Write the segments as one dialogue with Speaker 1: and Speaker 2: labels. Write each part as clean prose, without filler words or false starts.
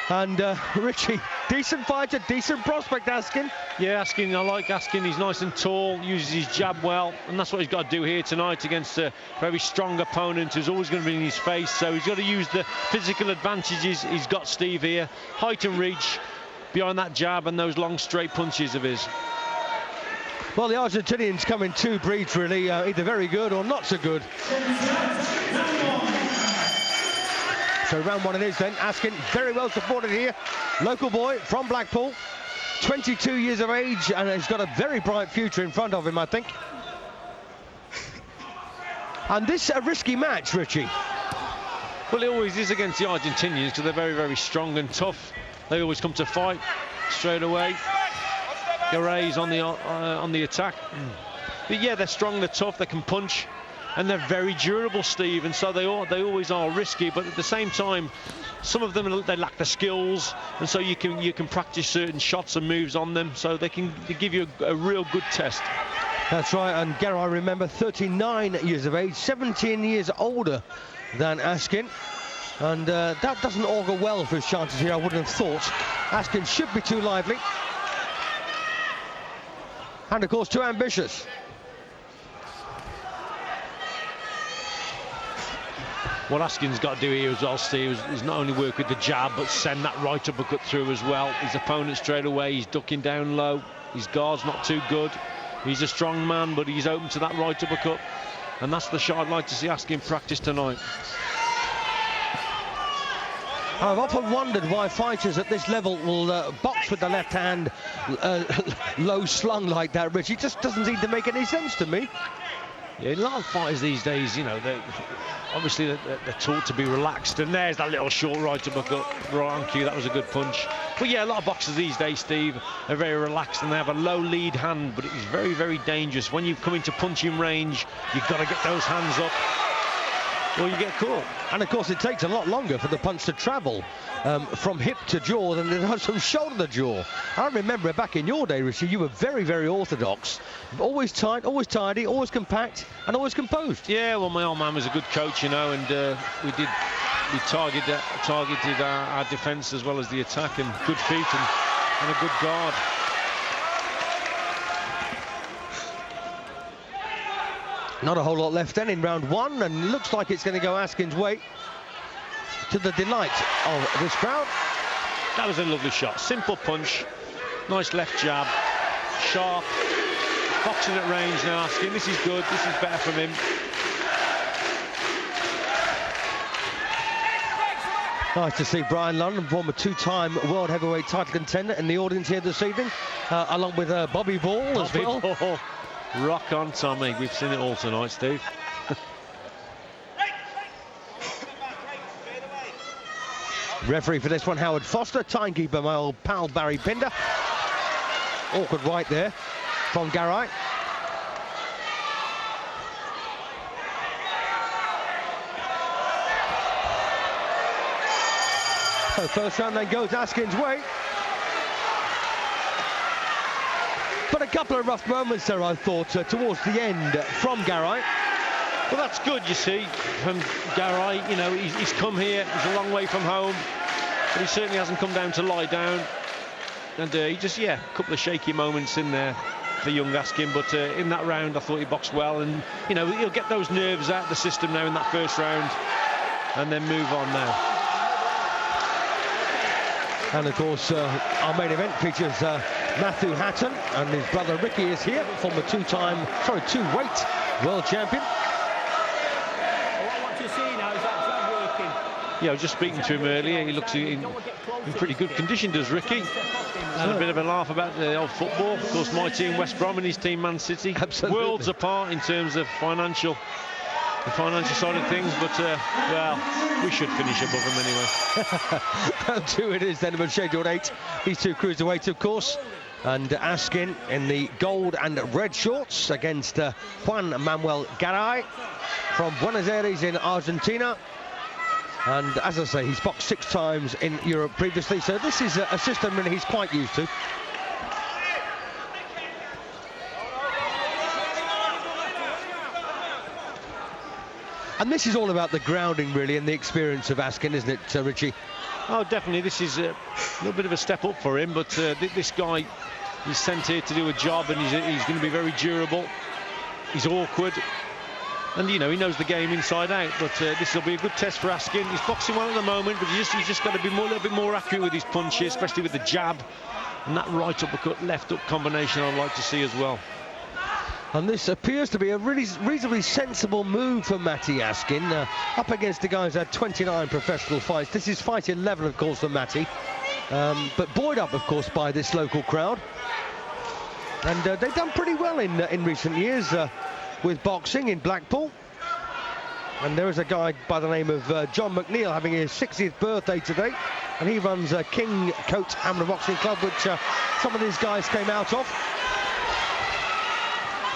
Speaker 1: And Richie, decent fighter, decent prospect, Askin.
Speaker 2: Yeah, Askin, I like Askin. He's nice and tall, uses his jab well, and that's what he's got to do here tonight against a very strong opponent who's always going to be in his face. So he's got to use the physical advantages he's got, Steve, here. Height and reach behind that jab and those long straight punches of his.
Speaker 1: Well, the Argentinians come in two breeds, really, either very good or not so good. So round one it is then. Askin very well supported here. Local boy from Blackpool, 22 years of age, and he's got a very bright future in front of him, I think. And this a risky match, Richie.
Speaker 2: Well, it always is against the Argentinians because they're very, very strong and tough. They always come to fight straight away. Garay's on the attack. But yeah, they're strong, they're tough, they can punch. And they're very durable, Steve, and so they always are risky, but at the same time, some of them, they lack the skills, and so you can practice certain shots and moves on them, so they give you a real good test.
Speaker 1: That's right, and Garay, remember, 39 years of age, 17 years older than Askin, and that doesn't augur well for his chances here, I wouldn't have thought. Askin should be too lively, and of course too ambitious.
Speaker 2: What Askin's got to do here as well, Steve, is not only work with the jab, but send that right uppercut through as well. His opponent straight away, he's ducking down low. His guard's not too good. He's a strong man, but he's open to that right uppercut. And that's the shot I'd like to see Askin practice tonight.
Speaker 1: I've often wondered why fighters at this level will box with the left hand low slung like that, Rich. It just doesn't seem to make any sense to me.
Speaker 2: Yeah, a lot of fighters these days, you know, they're taught to be relaxed, and there's that little short right uppercut, right on cue. That was a good punch. But yeah, a lot of boxers these days, Steve, are very relaxed and they have a low lead hand, but it is very, very dangerous. When you come into punching range, you've got to get those hands up or you get caught.
Speaker 1: And of course, it takes a lot longer for the punch to travel from hip to jaw than it does from shoulder to jaw. I remember back in your day, Richie, you were very, very orthodox. Always tight, always tidy, always compact, and always composed.
Speaker 2: Yeah, well, my old man was a good coach, you know, and we targeted our defence as well as the attack, and good feet and a good guard.
Speaker 1: Not a whole lot left then in round one, and looks like it's going to go Askin's way, to the delight of this crowd.
Speaker 2: That was a lovely shot. Simple punch, nice left jab, sharp, boxing at range now, Askin. This is good, this is better from him.
Speaker 1: Nice to see Brian London, former two-time world heavyweight title contender, in the audience here this evening, along with Bobby Ball as well.
Speaker 2: Ball. Rock on, Tommy. We've seen it all tonight, Steve.
Speaker 1: Referee for this one, Howard Foster. Timekeeper, my old pal Barry Pinder. Awkward right there from Garay. So first round then goes Askin's way. But a couple of rough moments there, I thought, towards the end from Garay.
Speaker 2: Well, that's good, you see, from Garay. You know, he's come here, he's a long way from home, but he certainly hasn't come down to lie down. And he just, yeah, a couple of shaky moments in there for young Askin, but in that round I thought he boxed well, and, you know, he'll get those nerves out of the system now in that first round and then move on now.
Speaker 1: And of course, our main event features Matthew Hatton, and his brother Ricky is here, former two-weight world champion.
Speaker 3: What you see now is that jab working.
Speaker 2: Yeah, I was just speaking to him earlier. He looks in pretty good condition, does Ricky. Had a bit of a laugh about the old football. Of course, my team, West Brom, and his team, Man City.
Speaker 1: Absolutely.
Speaker 2: Worlds apart in terms of the financial side of things, but well, we should finish above them anyway.
Speaker 1: Round two it is then, of a scheduled 8. These two cruiserweights, of course. And Askin in the gold and red shorts against Juan Manuel Garay from Buenos Aires in Argentina. And as I say, he's boxed 6 times in Europe previously, so this is a system that he's quite used to. And this is all about the grounding, really, and the experience of Askin, isn't it, Richie?
Speaker 2: Oh, definitely. This is a little bit of a step up for him, but this guy, he's sent here to do a job, and he's going to be very durable. He's awkward, and you know, he knows the game inside out. But this will be a good test for Askin. He's boxing well at the moment, but he's just got to be a little bit more accurate with his punches, especially with the jab and that right uppercut, left up combination. I'd like to see as well.
Speaker 1: And this appears to be a really reasonably sensible move for Matty Askin, up against a guy who's had 29 professional fights. This is fight 11, of course, for Matty, but buoyed up, of course, by this local crowd. And they've done pretty well in recent years with boxing in Blackpool. And there is a guy by the name of John McNeil having his 60th birthday today, and he runs King Coat Amateur Boxing Club, which some of these guys came out of.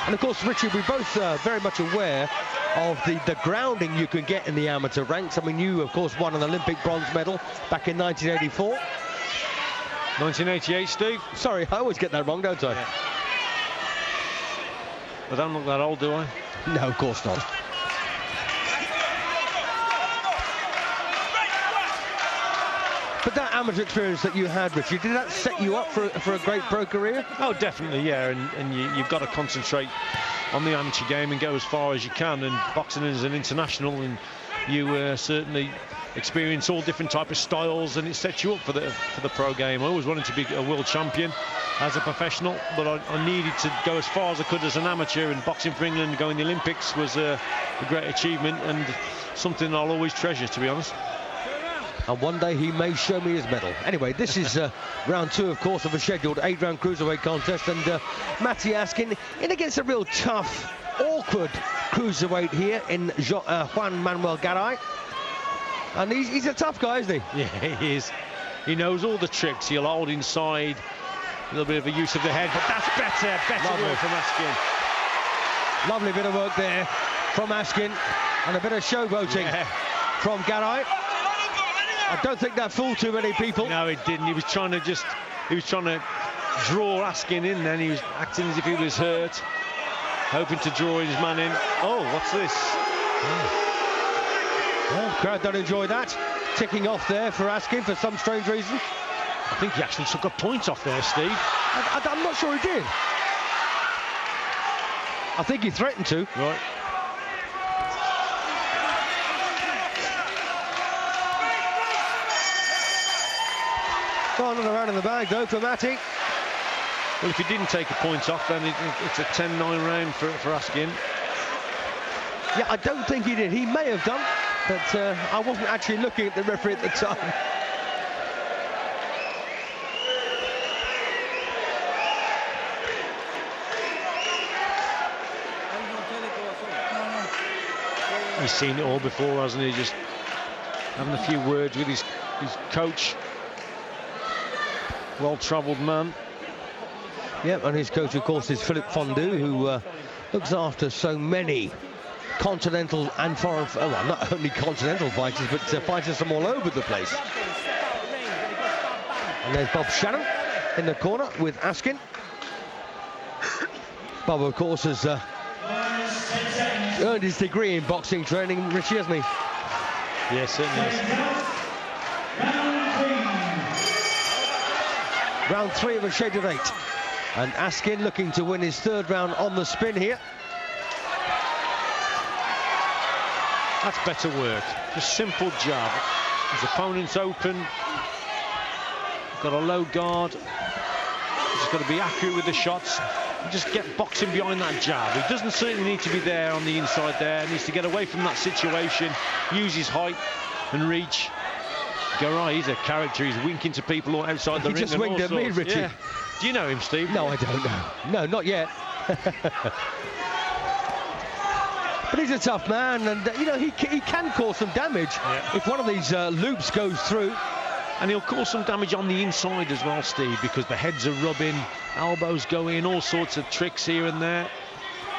Speaker 1: And of course, Richard, we're both very much aware of the grounding you can get in the amateur ranks. I mean, you, of course, won an Olympic bronze medal back in 1984.
Speaker 2: 1988, Steve.
Speaker 1: Sorry, I always get that wrong, don't I?
Speaker 2: Yeah. I don't look that old, do I?
Speaker 1: No, of course not. But that amateur experience that you had, Richard, did that set you up for a great pro career?
Speaker 2: Oh, definitely, yeah. And you've got to concentrate on the amateur game and go as far as you can. And boxing is an international, and you certainly experience all different type of styles, and it sets you up for the pro game. I always wanted to be a world champion as a professional, but I needed to go as far as I could as an amateur, and boxing for England, going to the Olympics was a great achievement and something I'll always treasure, to be honest.
Speaker 1: And one day he may show me his medal. Anyway, this is round 2, of course, of a scheduled 8-round cruiserweight contest, and Matty Askin in against a real tough, awkward cruiserweight here in Juan Manuel Garay. And he's a tough guy, isn't he?
Speaker 2: Yeah, he is. He knows all the tricks. He'll hold inside, a little bit of a use of the head, but that's better work from Askin.
Speaker 1: Lovely bit of work there from Askin, and a bit of showboating from Garay. I don't think that fooled too many people.
Speaker 2: No, it didn't. He was trying to draw Askin in, then he was acting as if he was hurt, hoping to draw his man in. Oh, what's this?
Speaker 1: Well, crowd don't enjoy that. Ticking off there for Askin for some strange reason.
Speaker 2: I think he actually took a point off there, Steve.
Speaker 1: I'm not sure he did. I think he threatened to.
Speaker 2: Right.
Speaker 1: Got another round in the bag, though, for Matty.
Speaker 2: Well, if he didn't take a point off, then it's a 10-9 round for Askin.
Speaker 1: Yeah, I don't think he did. He may have done, but I wasn't actually looking at the referee at the time.
Speaker 2: He's seen it all before, hasn't he? Just having a few words with his coach. Well-travelled man.
Speaker 1: Yep, and his coach, of course, is Philip Fondue, who looks after so many continental and foreign, well, not only continental fighters, but fighters from all over the place. And there's Bob Shannon in the corner with Askin. Bob, of course, has earned his degree in boxing training, Richie, hasn't he?
Speaker 2: Yes, certainly is.
Speaker 1: Round 3 of a scheduled 8. And Askin looking to win his 3rd round on the spin here.
Speaker 2: That's better work. Just simple jab. His opponent's open. Got a low guard. He's got to be accurate with the shots. Just get boxing behind that jab. He doesn't certainly need to be there on the inside there. He needs to get away from that situation, use his height and reach. Garay, he's a character. He's winking to people outside the ring.
Speaker 1: He just winked at me, Richie.
Speaker 2: Yeah. Do you know him, Steve?
Speaker 1: No, I don't know. No, not yet. But he's a tough man, and you know, he can cause some damage if one of these loops goes through.
Speaker 2: And he'll cause some damage on the inside as well, Steve, because the heads are rubbing, elbows go in, all sorts of tricks here and there.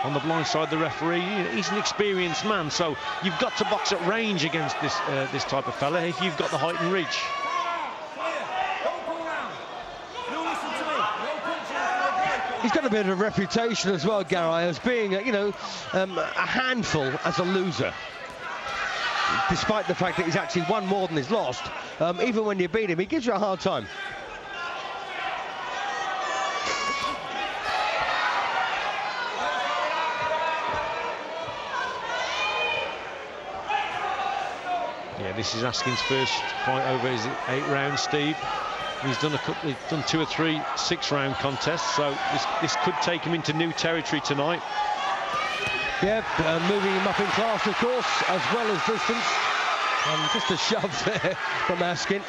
Speaker 2: On the blind side, the referee, he's an experienced man, so you've got to box at range against this type of fella if you've got the height and reach.
Speaker 1: He's got a bit of a reputation as well, Garay, as being, a handful as a loser. despite the fact that he's actually won more than he's lost. Even when you beat him, he gives you a hard time.
Speaker 2: Yeah, this is Askin's first fight over his 8 rounds, Steve. He's done he's done 2 or 3 6-round contests, so this could take him into new territory tonight.
Speaker 1: Yeah, moving him up in class, of course, as well as distance. And just a shove there from Askin.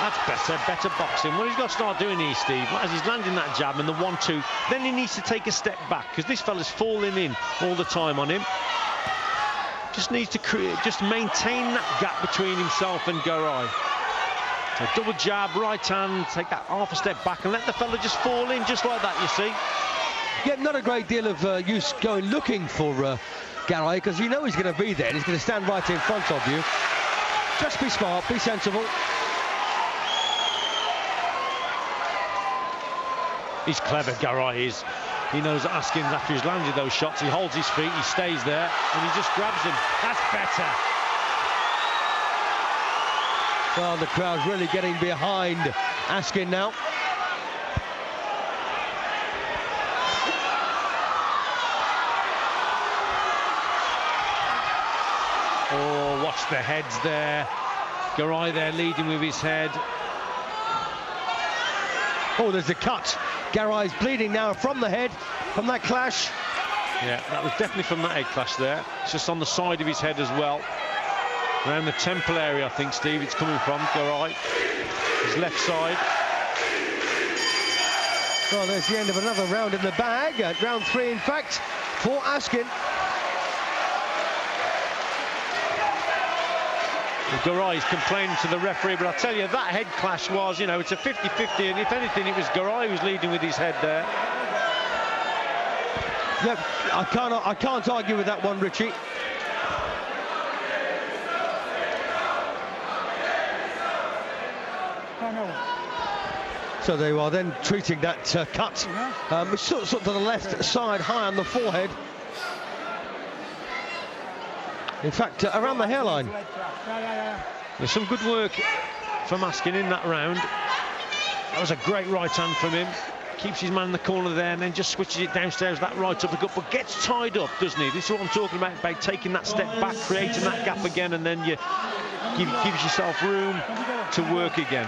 Speaker 2: That's better boxing. What he's got to start doing here, Steve, as he's landing that jab and the 1-2, then he needs to take a step back, because this fella's falling in all the time on him. Just needs to maintain that gap between himself and Garay. So double jab, right hand, take that half a step back and let the fella just fall in just like that, you see.
Speaker 1: Yeah, not a great deal of use going looking for Garay, because you know he's going to be there and he's going to stand right in front of you. Just be smart, be sensible.
Speaker 2: He's clever, Garay is. He knows that Askins, after he's landed those shots, he holds his feet, he stays there, and he just grabs him. That's better.
Speaker 1: Well, the crowd's really getting behind Askin now.
Speaker 2: Oh, watch the heads there. Garay there leading with his head.
Speaker 1: Oh, there's a cut. Garay's bleeding now from the head, from that clash.
Speaker 2: Yeah, that was definitely from that head clash there. It's just on the side of his head as well. Around the temple area, I think, Steve, it's coming from, Garay. His left side.
Speaker 1: Well, there's the end of another round in the bag. Round 3, in fact, for Askin.
Speaker 2: Garay's complaining to the referee, but I tell you, that head clash was, you know, it's a 50-50, and if anything, it was Garay who's leading with his head there.
Speaker 1: Yep, I can't argue with that one, Richie. So they are then treating that cut, sort of to the left side, high on the forehead. In fact, around the hairline.
Speaker 2: There's some good work from Askin in that round. That was a great right hand from him. Keeps his man in the corner there and then just switches it downstairs, that right uppercut, but gets tied up, doesn't he? This is what I'm talking about taking that step back, creating that gap again, and then you gives yourself room to work again.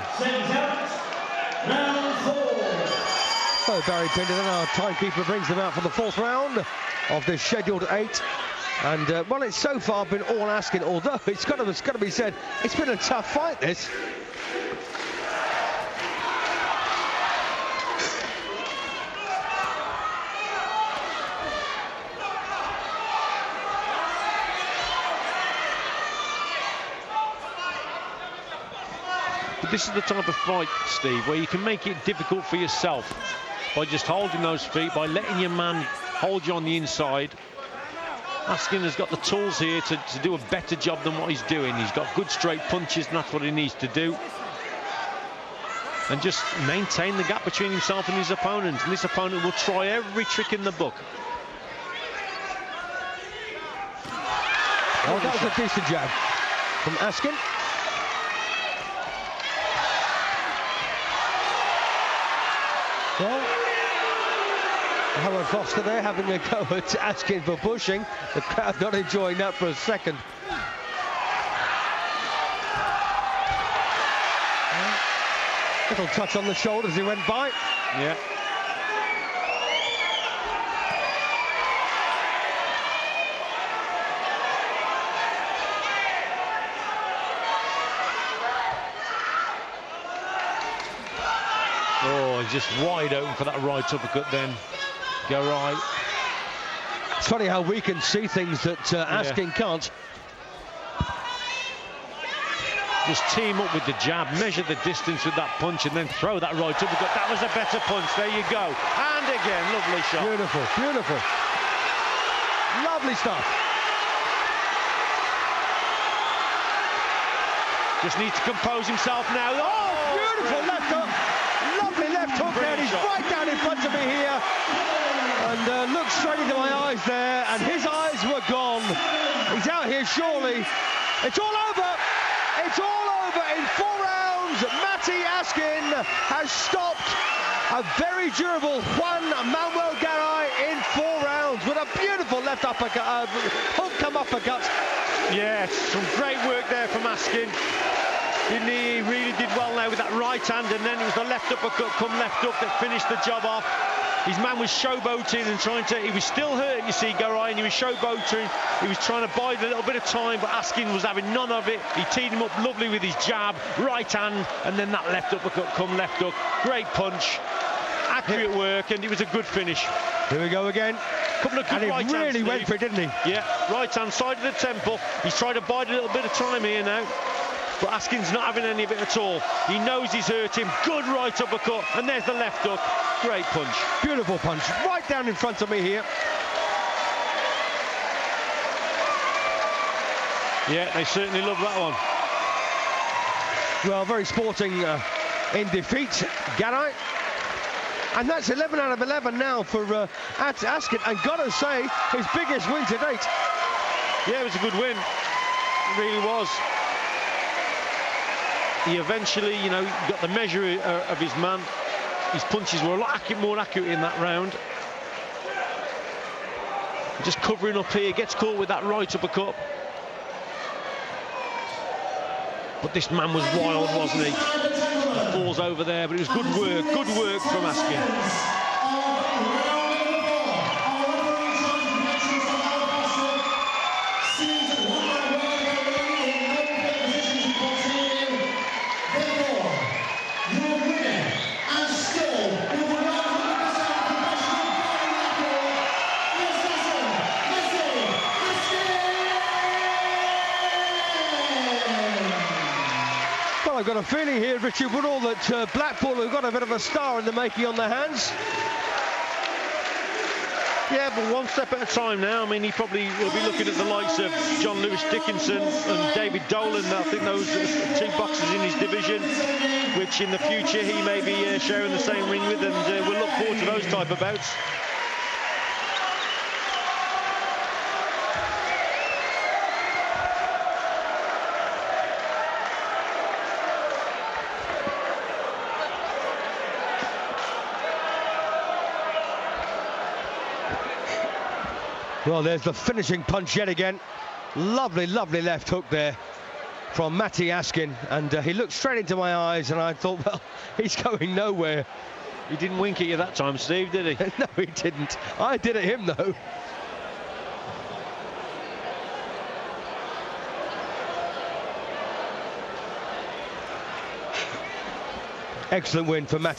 Speaker 1: So Barry Pinderton, our timekeeper, brings them out for the 4th round of this scheduled 8. And well, it's so far been all Askin, although it's got to be said, it's been a tough fight, this.
Speaker 2: But this is the type of fight, Steve, where you can make it difficult for yourself by just holding those feet, by letting your man hold you on the inside. Askin has got the tools here to do a better job than what he's doing. He's got good straight punches, and that's what he needs to do. And just maintain the gap between himself and his opponent. And this opponent will try every trick in the book.
Speaker 1: Oh, that was a decent jab from Askin. Well, Howard Foster there having a go at Askin for pushing. The crowd not enjoying that for a second. Little touch on the shoulder as he went by.
Speaker 2: Yeah. Oh, he's just wide open for that right uppercut then. Garay.
Speaker 1: It's funny how we can see things that Askin can't.
Speaker 2: Just team up with the jab, measure the distance with that punch, and then throw that right uppercut. That was a better punch. There you go. And again, lovely shot.
Speaker 1: Beautiful, beautiful. Lovely stuff.
Speaker 2: Just needs to compose himself now.
Speaker 1: Oh, beautiful left hook. Lovely left hook there. He's right down in front of me here. And looked straight into my eyes there, and his eyes were gone. He's out here, surely. It's all over. It's all over in 4 rounds. Matty Askin has stopped a very durable Juan Manuel Garay in 4 rounds with a beautiful left uppercut, hook come uppercut.
Speaker 2: Yeah, some great work there from Askin. Didn't he? He really did well now with that right hand, and then it was the left uppercut come left up that finished the job off. His man was showboating and he was still hurt, you see, Garay, and he was showboating. He was trying to bide a little bit of time, but Askin was having none of it. He teed him up lovely with his jab, right hand, and then that left uppercut come left up. Great punch, accurate work, and it was a good finish.
Speaker 1: Here we go again.
Speaker 2: Couple of good right hands.
Speaker 1: And he really went for it, didn't he?
Speaker 2: Yeah, right hand side of the temple. He's trying to bide a little bit of time here now. But Askin's not having any of it at all. He knows he's hurt him. Good right uppercut, and there's the left hook. Great punch.
Speaker 1: Beautiful punch, right down in front of me here.
Speaker 2: Yeah, they certainly love that one.
Speaker 1: Well, very sporting in defeat, Garay. And that's 11 out of 11 now for Askin. And gotta say, his biggest win to date.
Speaker 2: Yeah, it was a good win. It really was. He eventually, you know, got the measure of his man. His punches were a lot more accurate in that round. Just covering up here, gets caught with that right uppercut. But this man was wild, wasn't he? He falls over there, but it was good work from Askin.
Speaker 1: Well, I've got a feeling here, Richard Woodall, that Blackpool have got a bit of a star in the making on their hands.
Speaker 2: Yeah, but one step at a time now. I mean, he probably will be looking at the likes of John Lewis Dickinson and David Dolan. I think those are 2 boxers in his division, which in the future he may be sharing the same ring with, and we'll look forward to those type of bouts.
Speaker 1: Well, there's the finishing punch yet again. Lovely, lovely left hook there from Matty Askin, and he looked straight into my eyes, and I thought, well, he's going nowhere.
Speaker 2: He didn't wink at you that time, Steve, did he?
Speaker 1: No, he didn't. I did at him, though. Excellent win for Matty.